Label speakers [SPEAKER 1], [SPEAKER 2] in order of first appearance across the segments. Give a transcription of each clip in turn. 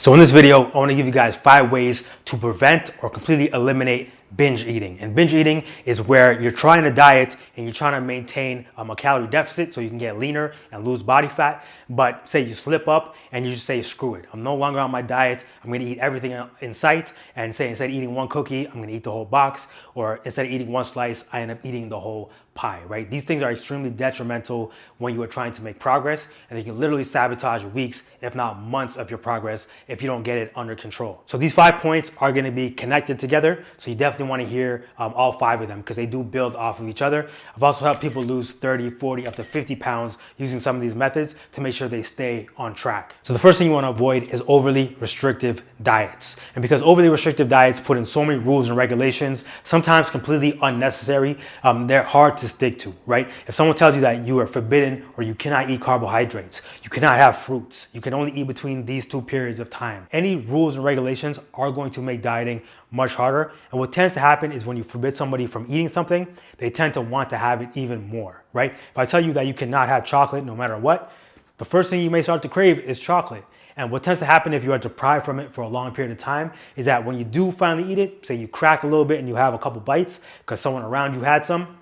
[SPEAKER 1] So in this video, I want to give you guys 5 ways to prevent or completely eliminate binge eating. And binge eating is where you're trying to diet and you're trying to maintain a calorie deficit so you can get leaner and lose body fat. But say you slip up and you just say, screw it, I'm no longer on my diet. I'm going to eat everything in sight. And say instead of eating one cookie, I'm going to eat the whole box. Or instead of eating one slice, I end up eating the whole pie, right? These things are extremely detrimental when you are trying to make progress, and they can literally sabotage weeks, if not months of your progress if you don't get it under control. So these 5 points are going to be connected together. So you definitely want to hear all 5 of them because they do build off of each other. I've also helped people lose 30, 40, up to 50 pounds using some of these methods to make sure they stay on track. So the first thing you want to avoid is overly restrictive diets. And because overly restrictive diets put in so many rules and regulations, sometimes completely unnecessary, they're hard to stick to, right? If someone tells you that you are forbidden or you cannot eat carbohydrates, you cannot have fruits, you can only eat between these 2 periods of time, any rules and regulations are going to make dieting much harder. And what tends to happen is when you forbid somebody from eating something, they tend to want to have it even more, right? If I tell you that you cannot have chocolate no matter what, the first thing you may start to crave is chocolate. And what tends to happen if you are deprived from it for a long period of time is that when you do finally eat it, say you crack a little bit and you have a couple bites because someone around you had some,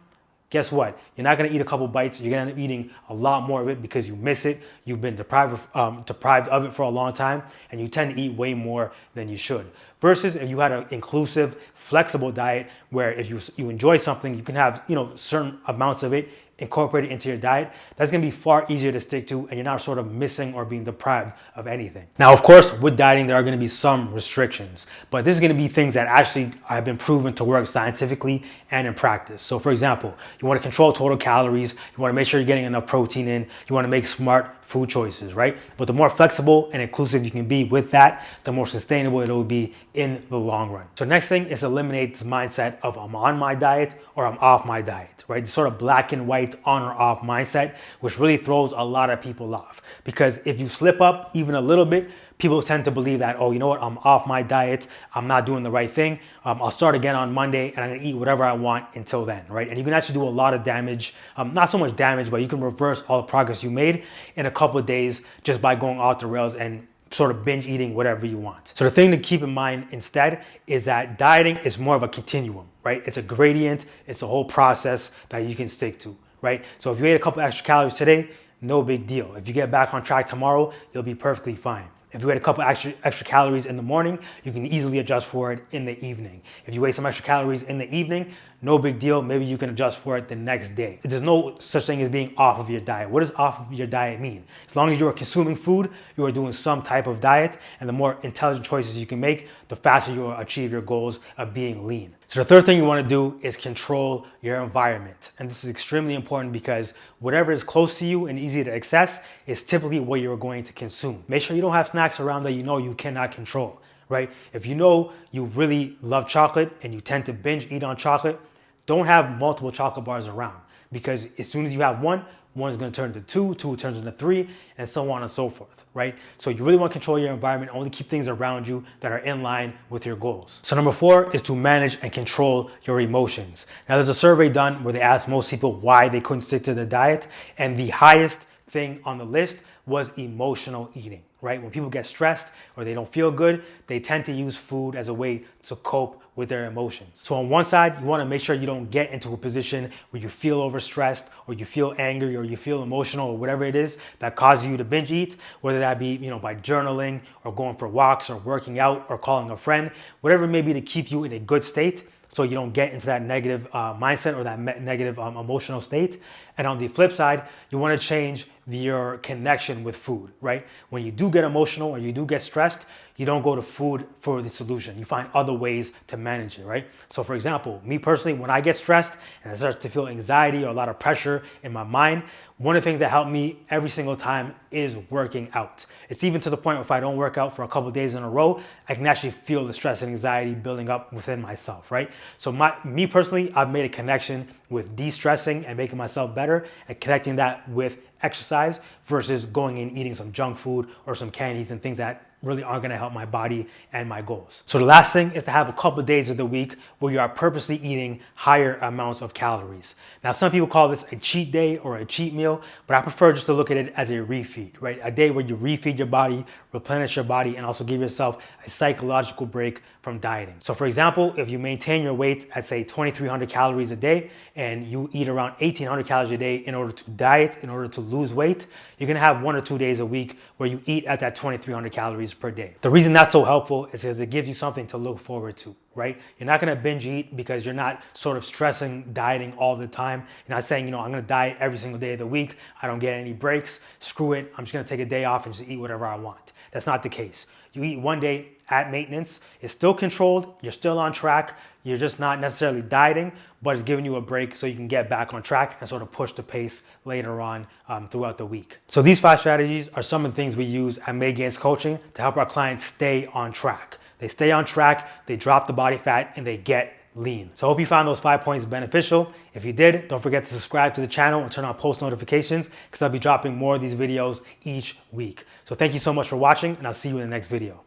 [SPEAKER 1] guess what? You're not going to eat a couple bites. You're going to end up eating a lot more of it because you miss it. You've been deprived of it for a long time, and you tend to eat way more than you should. Versus if you had an inclusive, flexible diet where if you enjoy something, you can have certain amounts of it incorporated into your diet. That's going to be far easier to stick to, and you're not sort of missing or being deprived of anything. Now, of course, with dieting, there are going to be some restrictions, but this is going to be things that actually have been proven to work scientifically and in practice. So for example, you want to control total calories, you want to make sure you're getting enough protein in, you want to make smart food choices, right? But the more flexible and inclusive you can be with that, the more sustainable it will be in the long run. So next thing is eliminate this mindset of I'm on my diet or I'm off my diet, right? This sort of black and white on or off mindset, which really throws a lot of people off. Because if you slip up even a little bit, people tend to believe that, oh, you know what, I'm off my diet, I'm not doing the right thing, I'll start again on Monday and I'm gonna eat whatever I want until then, right? And you can actually do a lot of damage, not so much damage, but you can reverse all the progress you made in a couple of days just by going off the rails and sort of binge eating whatever you want. So the thing to keep in mind instead is that dieting is more of a continuum, right? It's a gradient, it's a whole process that you can stick to, right? So if you ate a couple extra calories today, no big deal. If you get back on track tomorrow, you'll be perfectly fine. If you ate a couple extra calories in the morning, you can easily adjust for it in the evening. If you ate some extra calories in the evening, no big deal. Maybe you can adjust for it the next day. There's no such thing as being off of your diet. What does off of your diet mean? As long as you are consuming food, you are doing some type of diet, and the more intelligent choices you can make, the faster you will achieve your goals of being lean. So the third thing you want to do is control your environment. And this is extremely important because whatever is close to you and easy to access is typically what you're going to consume. Make sure you don't have snacks around that you cannot control, right? If you know you really love chocolate and you tend to binge eat on chocolate, don't have multiple chocolate bars around, because as soon as you have one is going to turn into 2, 2 turns into 3, and so on and so forth, right? So you really want to control your environment, only keep things around you that are in line with your goals. So number 4 is to manage and control your emotions. Now there's a survey done where they asked most people why they couldn't stick to the diet, and the highest thing on the list was emotional eating, right? When people get stressed or they don't feel good, they tend to use food as a way to cope with their emotions. So on one side, you want to make sure you don't get into a position where you feel overstressed or you feel angry or you feel emotional or whatever it is that causes you to binge eat, whether that be, by journaling or going for walks or working out or calling a friend, whatever it may be to keep you in a good state so you don't get into that negative mindset or that negative emotional state. And on the flip side, you want to change your connection with food, right? When you do get emotional or you do get stressed, you don't go to food for the solution. You find other ways to manage it, right? So for example, me personally, when I get stressed and I start to feel anxiety or a lot of pressure in my mind, one of the things that help me every single time is working out. It's even to the point where if I don't work out for a couple of days in a row, I can actually feel the stress and anxiety building up within myself, right? So me personally, I've made a connection with de-stressing and making myself better and connecting that with exercise versus going and eating some junk food or some candies and things that really aren't gonna help my body and my goals. So the last thing is to have a couple of days of the week where you are purposely eating higher amounts of calories. Now, some people call this a cheat day or a cheat meal, but I prefer just to look at it as a refeed, right? A day where you refeed your body, replenish your body, and also give yourself a psychological break from dieting. So for example, if you maintain your weight at say 2,300 calories a day and you eat around 1,800 calories a day in order to diet, in order to lose weight, you're gonna have 1 or 2 days a week where you eat at that 2,300 calories per day. The reason that's so helpful is because it gives you something to look forward to, right? You're not gonna binge eat because you're not sort of stressing dieting all the time. You're not saying, I'm gonna diet every single day of the week. I don't get any breaks. Screw it. I'm just gonna take a day off and just eat whatever I want. That's not the case. You eat one day at maintenance. It's still controlled. You're still on track. You're just not necessarily dieting, but it's giving you a break so you can get back on track and sort of push the pace later on throughout the week. So these 5 strategies are some of the things we use at MadeGains Coaching to help our clients stay on track. They stay on track, they drop the body fat, and they get lean. So I hope you found those 5 points beneficial. If you did, don't forget to subscribe to the channel and turn on post notifications because I'll be dropping more of these videos each week. So thank you so much for watching, and I'll see you in the next video.